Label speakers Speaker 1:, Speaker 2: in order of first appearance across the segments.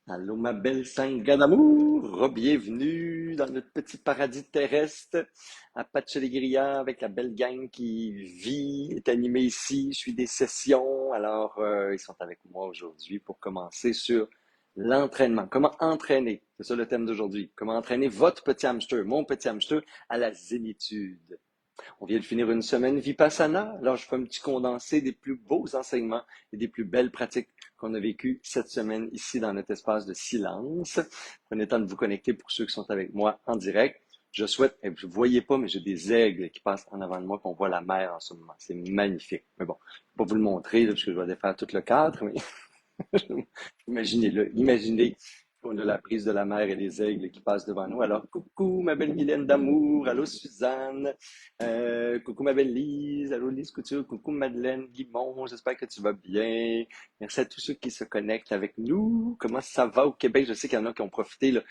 Speaker 1: Allô, ma belle Sangha d'amour! Bienvenue dans notre petit paradis terrestre à Pachaligria avec la belle gang qui vit, est animée ici. Je suis des sessions. Alors, ils sont avec moi aujourd'hui pour commencer sur l'entraînement. Comment entraîner? C'est ça le thème d'aujourd'hui. Comment entraîner votre petit hamster, mon petit hamster, à la zénitude. On vient de finir une semaine Vipassana. Alors, je fais un petit condensé des plus beaux enseignements et des plus belles pratiques qu'on a vécues cette semaine ici dans notre espace de silence. Prenez le temps de vous connecter pour ceux qui sont avec moi en direct. Je souhaite, et vous ne voyez pas, mais j'ai des aigles qui passent en avant de moi, qu'on voit la mer en ce moment. C'est magnifique. Mais bon, je ne vais pas vous le montrer, là, parce que je vais défaire tout le cadre, mais imaginez-le. Imaginez qu'on a la brise de la mer et les aigles qui passent devant nous. Alors, coucou ma belle Mylène d'amour, allô Suzanne, coucou ma belle Lise, allô Lise Couture, coucou Madeleine Guimond, j'espère que tu vas bien. Merci à tous ceux qui se connectent avec nous. Comment ça va au Québec? Je sais qu'il y en a qui ont profité là,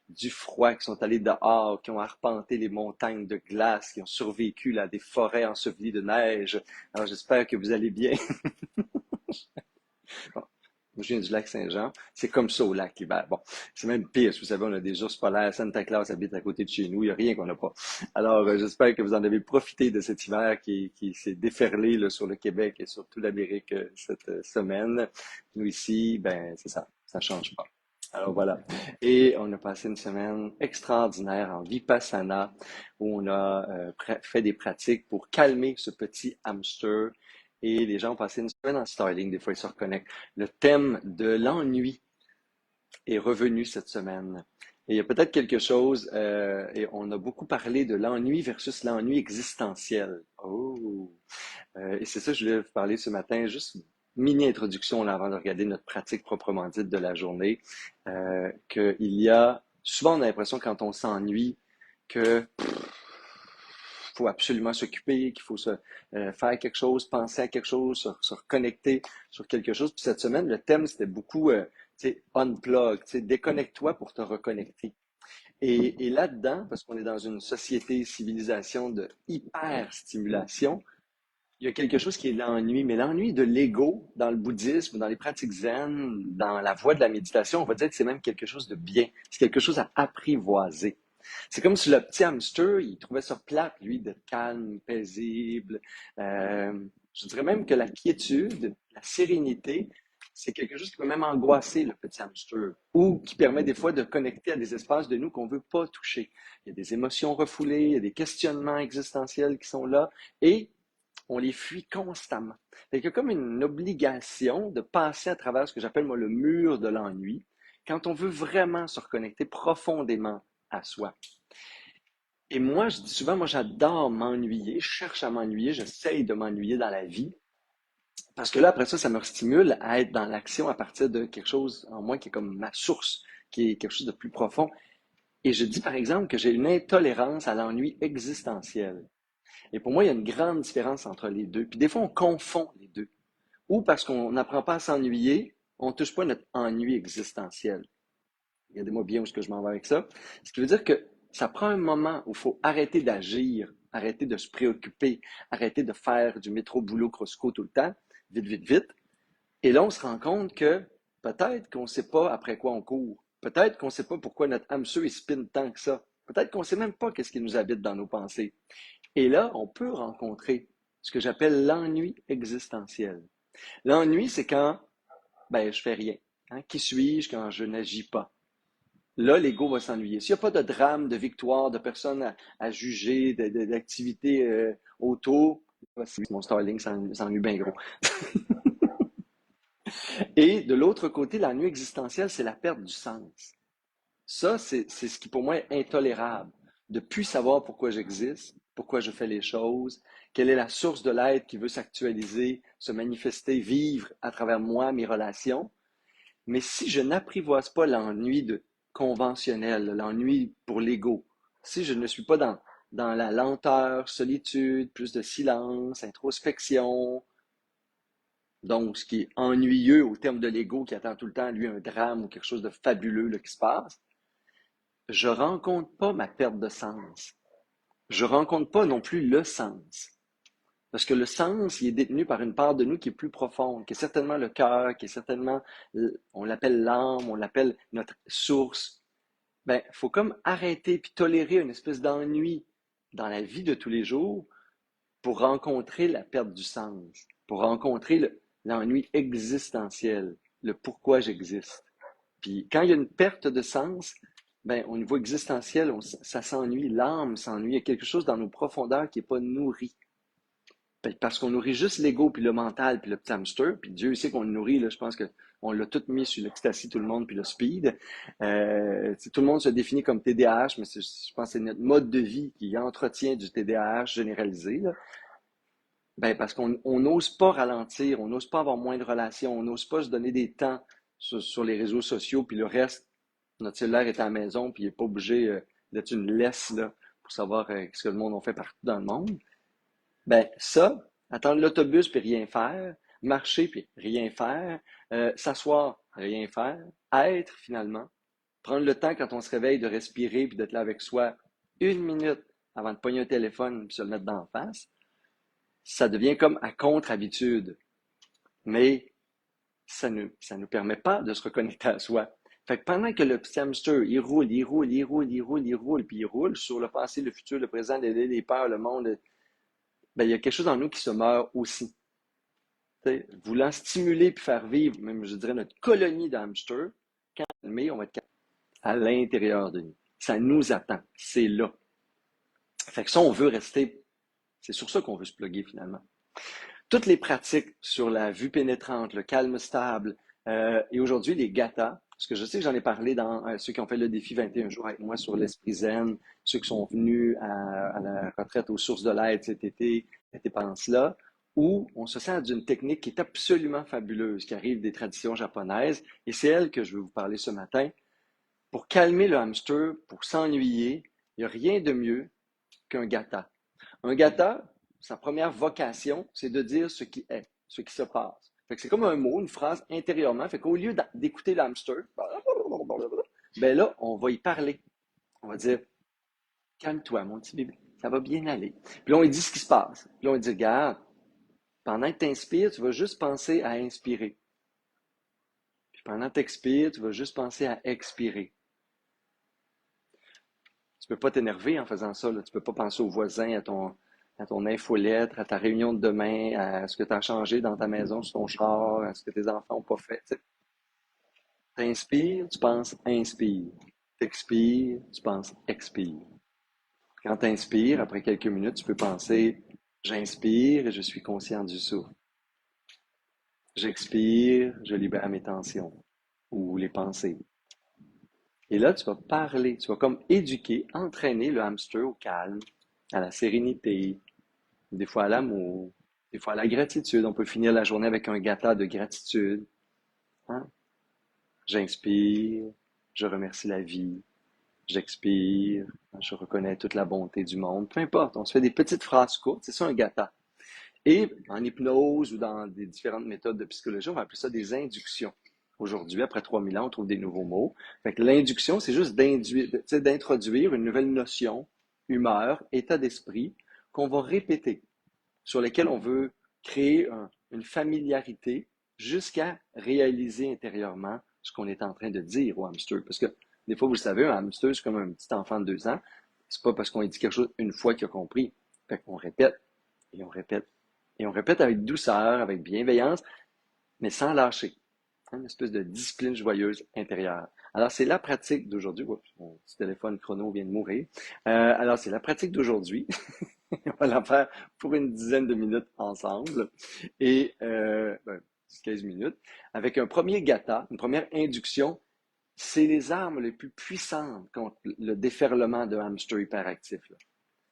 Speaker 1: du froid, qui sont allés dehors, qui ont arpenté les montagnes de glace, qui ont survécu là, à des forêts ensevelies de neige. Alors, j'espère que vous allez bien. Bon, moi, je viens du lac Saint-Jean. C'est comme ça au lac l'hiver. Bon, c'est même pire. Vous savez, on a des ours polaires. Santa Claus habite à côté de chez nous. Il n'y a rien qu'on n'a pas. Alors, j'espère que vous en avez profité de cet hiver qui s'est déferlé là, sur le Québec et sur toute l'Amérique cette semaine. Nous ici, ben, c'est ça. Ça change pas. Alors voilà. Et on a passé une semaine extraordinaire en Vipassana où on a fait des pratiques pour calmer ce petit hamster et les gens ont passé une semaine en styling, des fois ils se reconnectent. Le thème de l'ennui est revenu cette semaine. Et il y a peut-être quelque chose, et on a beaucoup parlé de l'ennui versus l'ennui existentiel. Oh! Et c'est ça que je voulais vous parler ce matin, juste une mini introduction là, avant de regarder notre pratique proprement dite de la journée, qu'il y a, souvent on a l'impression quand on s'ennuie que faut absolument s'occuper, qu'il faut faire quelque chose, penser à quelque chose, se reconnecter sur quelque chose. Puis cette semaine, le thème, c'était beaucoup, tu sais, unplug, tu sais, déconnecte-toi pour te reconnecter. Et là-dedans, parce qu'on est dans une société, civilisation de hyper-stimulation, il y a quelque chose qui est l'ennui, mais l'ennui de l'ego dans le bouddhisme, dans les pratiques zen, dans la voie de la méditation, on va dire que c'est même quelque chose de bien. C'est quelque chose à apprivoiser. C'est comme si le petit hamster, il trouvait ça plate, lui, d'être calme, paisible. Euh, je dirais même que la quiétude, la sérénité, c'est quelque chose qui peut même angoisser le petit hamster ou qui permet des fois de connecter à des espaces de nous qu'on ne veut pas toucher. Il y a des émotions refoulées, il y a des questionnements existentiels qui sont là et on les fuit constamment. Il y a comme une obligation de passer à travers ce que j'appelle moi le mur de l'ennui quand on veut vraiment se reconnecter profondément à soi. Et moi, je dis souvent, moi j'adore m'ennuyer, je cherche à m'ennuyer, j'essaye de m'ennuyer dans la vie, parce que là, après ça, ça me stimule à être dans l'action à partir de quelque chose en moi qui est comme ma source, qui est quelque chose de plus profond. Et je dis par exemple que j'ai une intolérance à l'ennui existentiel. Et pour moi, il y a une grande différence entre les deux. Puis des fois, on confond les deux. Ou parce qu'on n'apprend pas à s'ennuyer, on ne touche pas notre ennui existentiel. Regardez-moi bien où est-ce que je m'en vais avec ça. Ce qui veut dire que ça prend un moment où il faut arrêter d'agir, arrêter de se préoccuper, arrêter de faire du métro boulot crosco tout le temps, vite, vite, vite. Et là, on se rend compte que peut-être qu'on ne sait pas après quoi on court. Peut-être qu'on ne sait pas pourquoi notre hamster il spinne tant que ça. Peut-être qu'on ne sait même pas qu'est-ce qui nous habite dans nos pensées. Et là, on peut rencontrer ce que j'appelle l'ennui existentiel. L'ennui, c'est quand ben, je fais rien. Hein? Qui suis-je quand je n'agis pas? Là, l'ego va s'ennuyer. S'il n'y a pas de drame, de victoire, de personnes à juger, d'activités autour, mon Starlink s'ennuie bien gros. Et de l'autre côté, l'ennui existentiel, c'est la perte du sens. Ça, c'est ce qui pour moi est intolérable. De plus savoir pourquoi j'existe, pourquoi je fais les choses, quelle est la source de l'être qui veut s'actualiser, se manifester, vivre à travers moi, mes relations. Mais si je n'apprivoise pas l'ennui conventionnel, l'ennui pour l'ego, si je ne suis pas dans la lenteur, solitude, plus de silence, introspection, donc ce qui est ennuyeux au terme de l'ego qui attend tout le temps, lui, un drame ou quelque chose de fabuleux là, qui se passe, je rencontre pas ma perte de sens. Je rencontre pas non plus le sens. Parce que le sens, il est détenu par une part de nous qui est plus profonde, qui est certainement le cœur, qui est certainement, on l'appelle l'âme, on l'appelle notre source. Ben, faut comme arrêter puis tolérer une espèce d'ennui dans la vie de tous les jours pour rencontrer la perte du sens, pour rencontrer l'ennui existentiel, le pourquoi j'existe. Puis quand il y a une perte de sens, ben, au niveau existentiel, ça s'ennuie, l'âme s'ennuie, il y a quelque chose dans nos profondeurs qui n'est pas nourri. Ben, parce qu'on nourrit juste l'ego, puis le mental, puis le petit hamster, puis Dieu sait qu'on le nourrit, là, je pense qu'on l'a tout mis sur l'ecstasy, tout le monde, puis le speed. Tout le monde se définit comme TDAH, mais je pense que c'est notre mode de vie qui entretient du TDAH généralisé, là. Ben, parce qu'on n'ose pas ralentir, on n'ose pas avoir moins de relations, on n'ose pas se donner des temps sur les réseaux sociaux, puis le reste, notre cellulaire est à la maison, puis il n'est pas obligé d'être une laisse là, pour savoir ce que le monde en fait partout dans le monde. Ben, ça, attendre l'autobus puis rien faire, marcher puis rien faire, s'asseoir, rien faire, être finalement, prendre le temps quand on se réveille de respirer puis d'être là avec soi 1 minute avant de pogner un téléphone puis se le mettre d'en face, ça devient comme à contre-habitude. Mais ça nous permet pas de se reconnecter à soi. Fait que pendant que le petit hamster, il roule, il roule, il roule, il roule, il roule, puis il roule sur le passé, le futur, le présent, les peurs, le monde, ben, il y a quelque chose en nous qui se meurt aussi. T'sais, voulant stimuler puis faire vivre, même je dirais, notre colonie de hamsters, calmer, on va être à l'intérieur de nous. Ça nous attend. C'est là. Fait que ça, on veut rester. C'est sur ça qu'on veut se plugger finalement. Toutes les pratiques sur la vue pénétrante, le calme stable, et aujourd'hui les gathas, parce que je sais que j'en ai parlé dans ceux qui ont fait le défi 21 jours avec moi sur l'esprit zen, ceux qui sont venus à la retraite aux sources de l'aide cet été, cette dépense-là, où on se sert d'une technique qui est absolument fabuleuse, qui arrive des traditions japonaises, et c'est elle que je veux vous parler ce matin. Pour calmer le hamster, pour s'ennuyer, il n'y a rien de mieux qu'un gatha. Un gatha, sa première vocation, c'est de dire ce qui est, ce qui se passe. Fait que c'est comme un mot, une phrase intérieurement. Fait qu'au lieu d'écouter l'hamster, ben là, on va y parler. On va dire, calme-toi, mon petit bébé, ça va bien aller. Puis là, on lui dit ce qui se passe. Puis là, on lui dit, regarde, pendant que tu inspires, tu vas juste penser à inspirer. Puis pendant que tu expires, tu vas juste penser à expirer. Tu peux pas t'énerver en faisant ça, là. Tu peux pas penser aux voisins, à ton infolettre, à ta réunion de demain, à ce que tu as changé dans ta maison, sur ton char, à ce que tes enfants n'ont pas fait. Tu inspires, tu penses inspire. Tu expires, tu penses expire. Quand tu inspires, après quelques minutes, tu peux penser j'inspire et je suis conscient du souffle. J'expire, je libère mes tensions ou les pensées. Et là, tu vas parler, tu vas comme éduquer, entraîner le hamster au calme, à la sérénité, des fois à l'amour, des fois à la gratitude. On peut finir la journée avec un gâteau de gratitude. Hein? J'inspire, je remercie la vie. J'expire, je reconnais toute la bonté du monde. Peu importe, on se fait des petites phrases courtes, c'est ça un gâteau. Et en hypnose ou dans des différentes méthodes de psychologie, on va appeler ça des inductions. Aujourd'hui, après 3000 ans, on trouve des nouveaux mots. Fait que l'induction, c'est juste d'introduire une nouvelle notion, humeur, état d'esprit, qu'on va répéter, sur lesquels on veut créer une familiarité jusqu'à réaliser intérieurement ce qu'on est en train de dire au hamster. Parce que des fois, vous le savez, un hamster, c'est comme un petit enfant de 2 ans. C'est pas parce qu'on dit quelque chose une fois qu'il a compris. Fait qu'on répète, et on répète, et on répète avec douceur, avec bienveillance, mais sans lâcher. Une espèce de discipline joyeuse intérieure. Alors, c'est la pratique d'aujourd'hui. Oups, mon petit téléphone chrono vient de mourir. Alors, c'est la pratique d'aujourd'hui. On va la faire pour une dizaine de minutes ensemble. Et 15 minutes. Avec un premier gata, une première induction. C'est les armes les plus puissantes contre le déferlement de hamster hyperactif.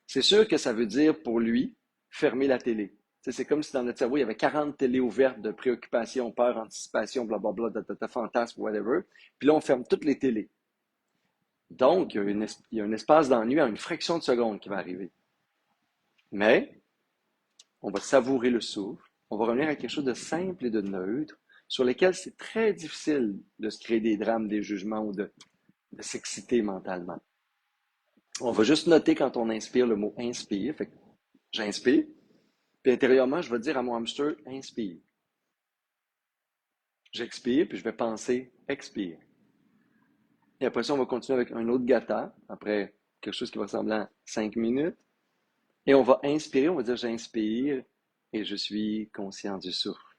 Speaker 1: C'est sûr que ça veut dire pour lui fermer la télé. C'est comme si dans notre cerveau, il y avait 40 télés ouvertes de préoccupation, peur, anticipation, blablabla, fantasme, whatever. Puis là, on ferme toutes les télés. Donc, il y a un espace d'ennui à une fraction de seconde qui va arriver. Mais, on va savourer le souffle. On va revenir à quelque chose de simple et de neutre, sur lequel c'est très difficile de se créer des drames, des jugements ou de s'exciter mentalement. On va juste noter quand on inspire le mot inspire. Fait que j'inspire. Puis intérieurement, je vais dire à mon hamster, inspire. J'expire, puis je vais penser, expire. Et après ça, on va continuer avec un autre gata, après quelque chose qui va ressembler à 5 minutes. Et on va inspirer, on va dire j'inspire et je suis conscient du souffle.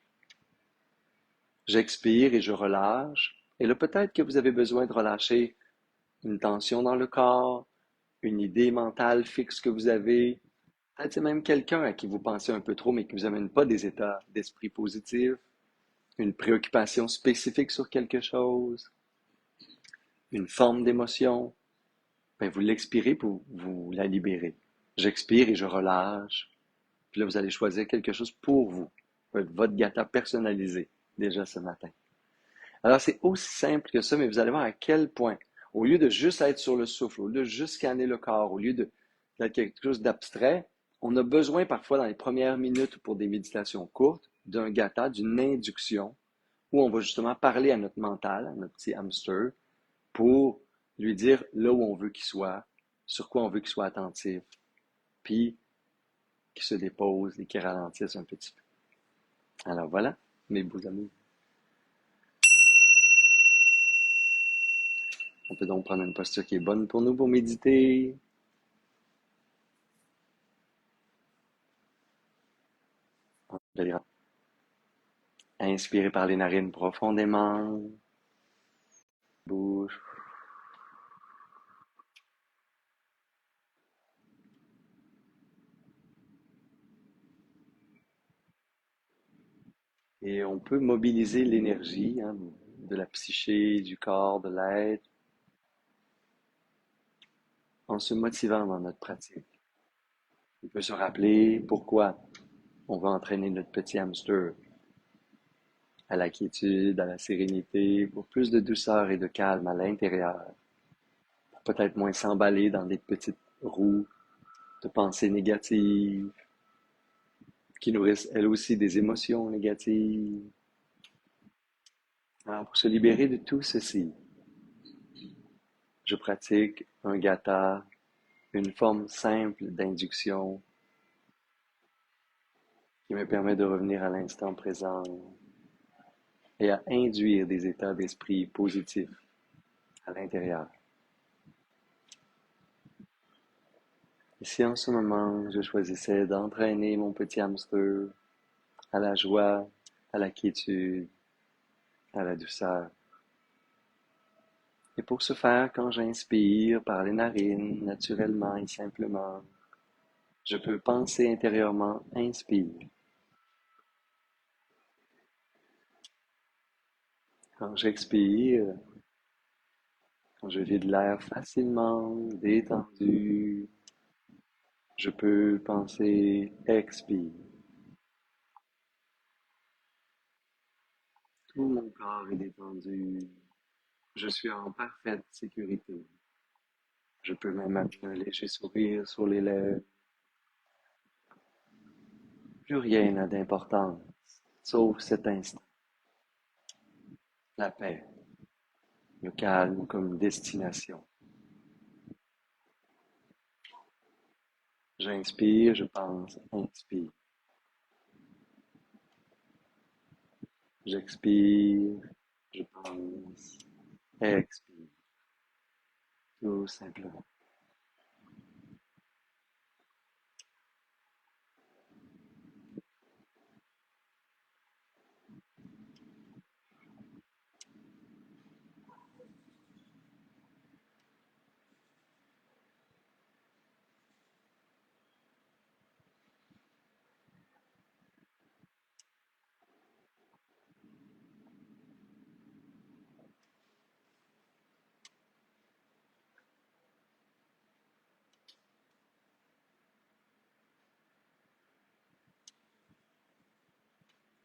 Speaker 1: J'expire et je relâche. Et là, peut-être que vous avez besoin de relâcher une tension dans le corps, une idée mentale fixe que vous avez. Peut-être c'est même quelqu'un à qui vous pensez un peu trop, mais qui ne vous amène pas des états d'esprit positifs, une préoccupation spécifique sur quelque chose, une forme d'émotion. Ben, vous l'expirez pour vous la libérer. J'expire et je relâche. Puis là, vous allez choisir quelque chose pour vous. Votre gâteau personnalisé, déjà ce matin. Alors, c'est aussi simple que ça, mais vous allez voir à quel point, au lieu de juste être sur le souffle, au lieu de juste scanner le corps, au lieu d'être quelque chose d'abstrait, on a besoin parfois dans les premières minutes pour des méditations courtes d'un gata, d'une induction, où on va justement parler à notre mental, à notre petit hamster, pour lui dire là où on veut qu'il soit, sur quoi on veut qu'il soit attentif, puis qu'il se dépose et qu'il ralentisse un petit peu. Alors voilà, mes beaux amis. On peut donc prendre une posture qui est bonne pour nous pour méditer. Inspirez par les narines profondément. Bouche. Et on peut mobiliser l'énergie de la psyché, du corps, de l'être, en se motivant dans notre pratique. On peut se rappeler pourquoi on va entraîner notre petit hamster à la quiétude, à la sérénité, pour plus de douceur et de calme à l'intérieur. Peut-être moins s'emballer dans des petites roues de pensées négatives qui nourrissent elles aussi des émotions négatives. Alors, pour se libérer de tout ceci, je pratique un gata, une forme simple d'induction qui me permet de revenir à l'instant présent et à induire des états d'esprit positifs à l'intérieur. Et si en ce moment je choisissais d'entraîner mon petit hamster à la joie, à la quiétude, à la douceur. Et pour ce faire, quand j'inspire par les narines, naturellement et simplement, je peux penser intérieurement, inspire. Quand j'expire, quand je vide l'air facilement, détendu, je peux penser, expire. Tout mon corps est détendu. Je suis en parfaite sécurité. Je peux même amener un léger sourire sur les lèvres. Plus rien n'a d'importance, sauf cet instant. La paix, le calme comme destination. J'inspire, je pense, inspire. J'expire, je pense, expire. Tout simplement.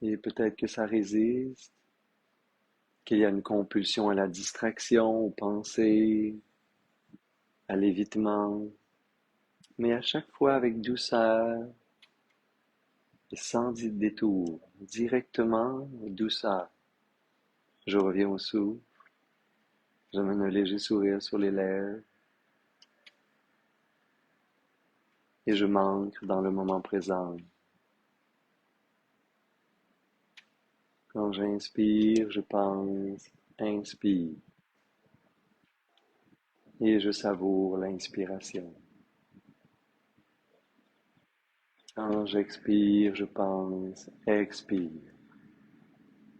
Speaker 1: Et peut-être que ça résiste, qu'il y a une compulsion à la distraction, aux pensées, à l'évitement, mais à chaque fois avec douceur et sans détour, directement, douceur. Je reviens au souffle, j'amène un léger sourire sur les lèvres et je m'ancre dans le moment présent, Quand j'inspire, je pense, inspire, et je savoure l'inspiration. Quand j'expire, je pense, expire,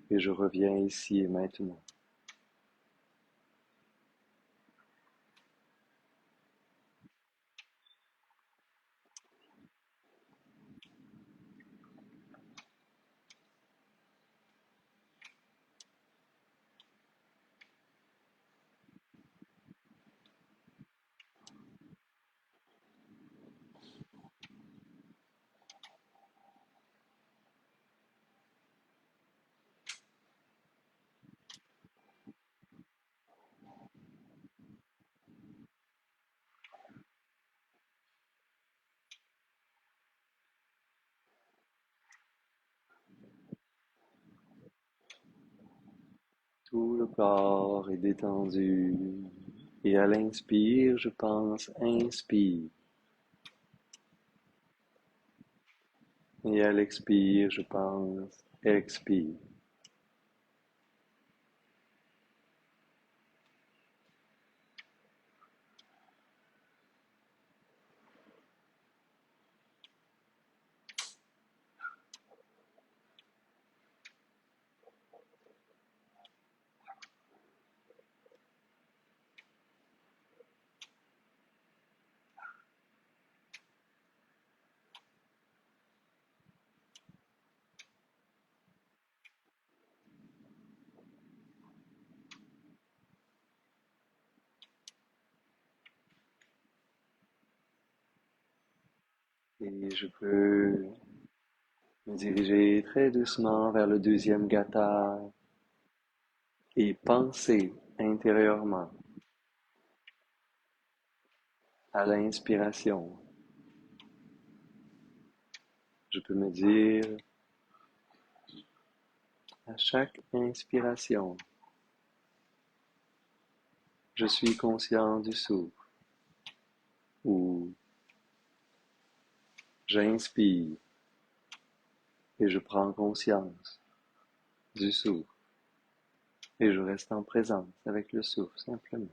Speaker 1: et je reviens ici et maintenant. Tout le corps est détendu, et à l'inspire, je pense, inspire, et à l'expire, je pense, expire. Et je peux me diriger très doucement vers le deuxième gatha et penser intérieurement à l'inspiration. Je peux me dire à chaque inspiration, je suis conscient du souffle ou j'inspire et je prends conscience du souffle et je reste en présence avec le souffle simplement.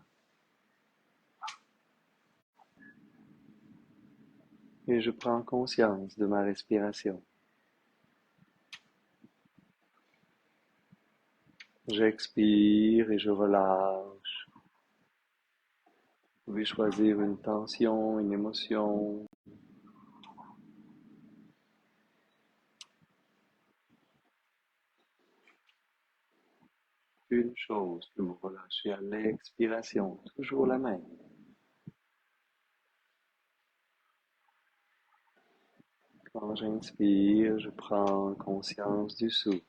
Speaker 1: Et je prends conscience de ma respiration. J'expire et je relâche. Vous pouvez choisir une tension, une émotion, une chose que vous relâchez à l'expiration, toujours la même. Quand j'inspire, je prends conscience du souffle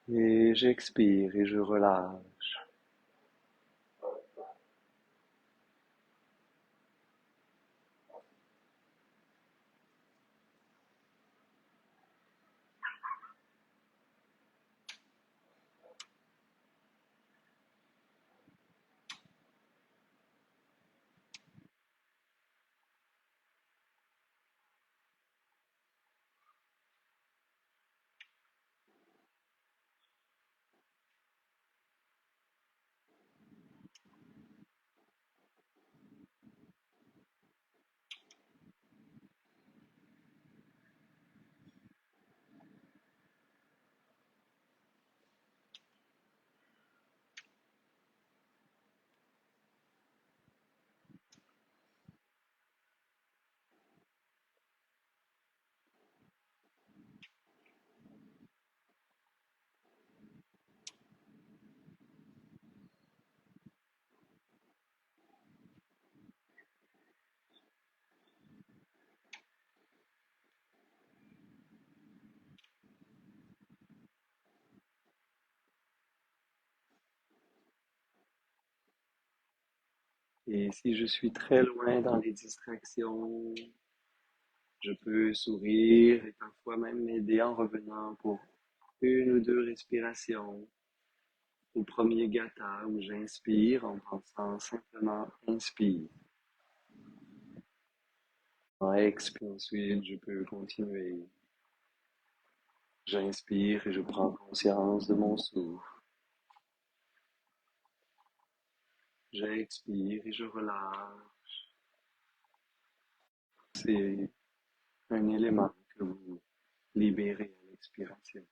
Speaker 1: et j'expire et je relâche. Et si je suis très loin dans les distractions, je peux sourire et parfois même m'aider en revenant pour une ou deux respirations. Au premier gatha où j'inspire en pensant simplement inspire. En expire ensuite, je peux continuer. J'inspire et je prends conscience de mon souffle. J'expire et je relâche. C'est un élément que vous libérez à l'expiration.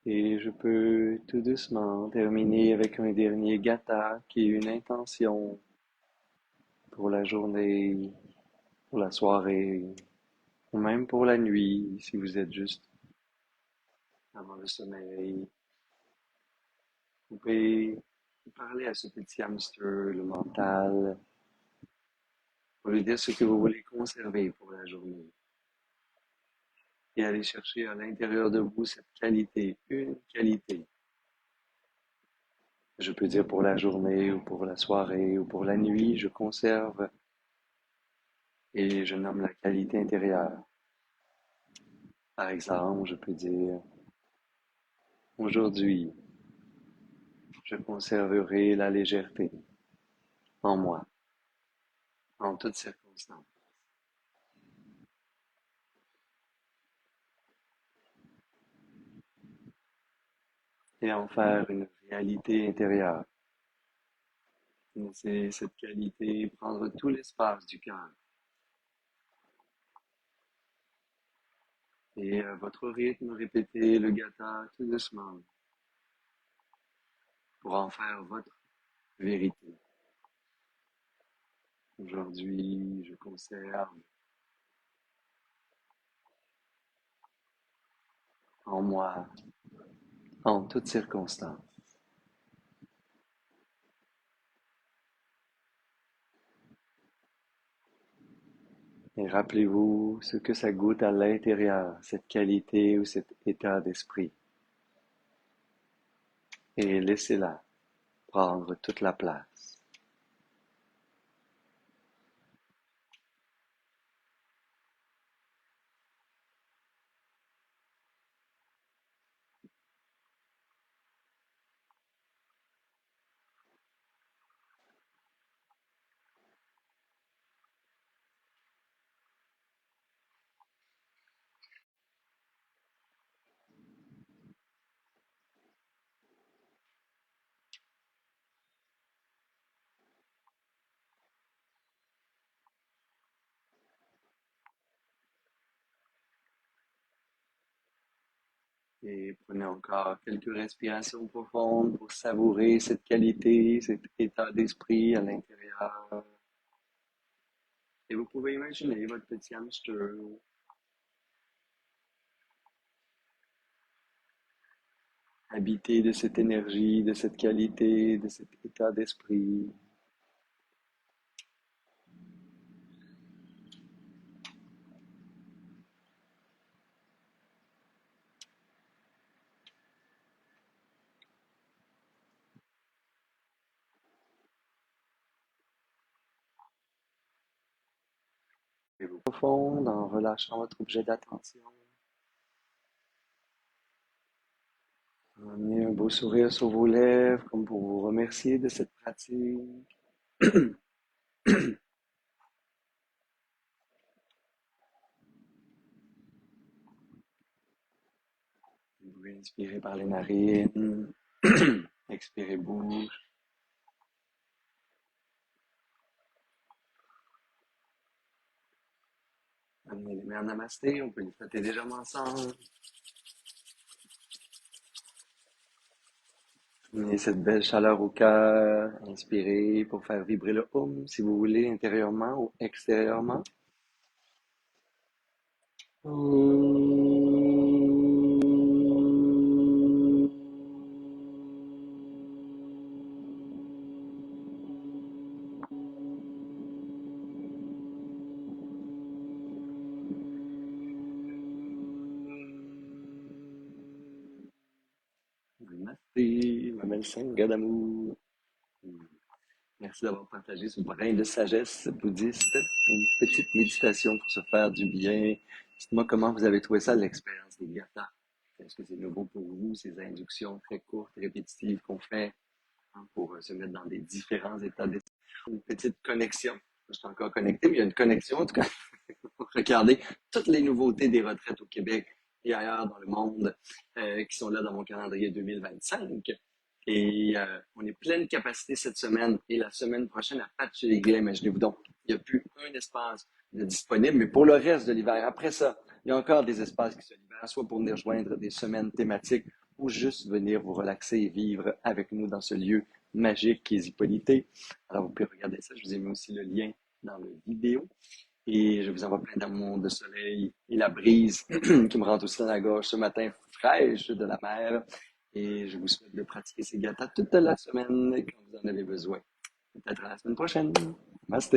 Speaker 1: Et je peux tout doucement terminer avec un dernier gata qui est une intention pour la journée, pour la soirée, ou même pour la nuit, si vous êtes juste avant le sommeil. Vous pouvez parler à ce petit hamster, le mental, pour lui dire ce que vous voulez conserver pour la journée. Et aller chercher à l'intérieur de vous cette qualité, une qualité. Je peux dire pour la journée ou pour la soirée ou pour la nuit, je conserve et je nomme la qualité intérieure. Par exemple, je peux dire aujourd'hui, je conserverai la légèreté en moi, en toutes circonstances, et en faire une réalité intérieure. Laissez cette qualité prendre tout l'espace du cœur et à votre rythme, répétez le gata tout doucement pour en faire votre vérité. Aujourd'hui, je conserve en moi, en toutes circonstances. Et rappelez-vous ce que ça goûte à l'intérieur, cette qualité ou cet état d'esprit. Et laissez-la prendre toute la place. Et prenez encore quelques respirations profondes pour savourer cette qualité, cet état d'esprit à l'intérieur. Et vous pouvez imaginer votre petit hamster habité de cette énergie, de cette qualité, de cet état d'esprit. Et vous profonde en relâchant votre objet d'attention. Amenez un beau sourire sur vos lèvres comme pour vous remercier de cette pratique. Vous pouvez inspirer par les narines, expirez bouche. Amenez les mains en namasté, on peut les frotter légèrement ensemble. Amenez cette belle chaleur au cœur. Inspirez pour faire vibrer le hum, si vous voulez, intérieurement ou extérieurement. Namasté, ma belle sangha d'amour. Merci d'avoir partagé ce brin de sagesse bouddhiste. Une petite méditation pour se faire du bien. Dites-moi comment vous avez trouvé ça, l'expérience des gathas. Est-ce que c'est nouveau pour vous, ces inductions très courtes, répétitives qu'on fait hein, pour se mettre dans des différents états d'esprit? Une petite connexion. Je suis encore connecté, mais il y a une connexion, en tout cas. Regardez toutes les nouveautés des retraites au Québec et ailleurs dans le monde qui sont là dans mon calendrier 2025. Et on est pleine capacité cette semaine et la semaine prochaine à Patchouli, imaginez-vous donc. Il n'y a plus un espace de disponible, mais pour le reste de l'hiver, après ça, il y a encore des espaces qui se libèrent, soit pour venir joindre des semaines thématiques ou juste venir vous relaxer et vivre avec nous dans ce lieu magique qui est Hippolyte. Alors vous pouvez regarder ça, je vous ai mis aussi le lien dans la vidéo. Et je vous envoie plein d'amour, de soleil et la brise qui me rentre aussi dans la gorge ce matin fraîche de la mer. Et je vous souhaite de pratiquer ces gathas toute la semaine quand vous en avez besoin. Peut-être à la semaine prochaine. Namaste.